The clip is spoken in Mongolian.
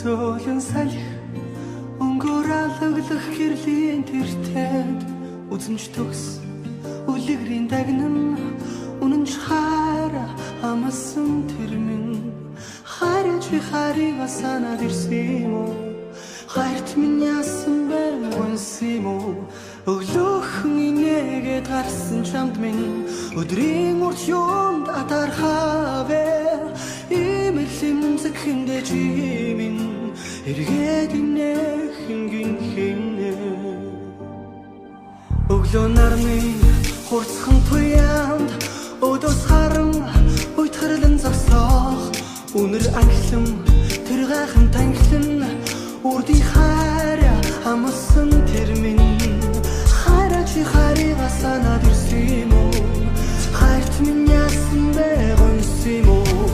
зөөлөн салхи өнгөөр алглах гэрлийн тэртэнд үзмж төгс үлгэрийн дагнан үнэнч хара амсан тэрмэн харин чи харива санаад ирсэн юм уу хайрт минь яасан байгонс юм уу өглөөхөн инээгээд гарсан чамд минь өдрийн урт юунд атархавэ имэрлэм зэхэндэ чи минь эргээд инээхэн гинхэнэ өглөө нарны хурцхан туянд өдөөс харан уйтгарлан зогсоох үнэр анхлам тэр гайхан танхлан үрдий хараа амсан тэр минь хараа чи харива санаад ирсэн юм уу хайрт минь яасан байгонс юм уу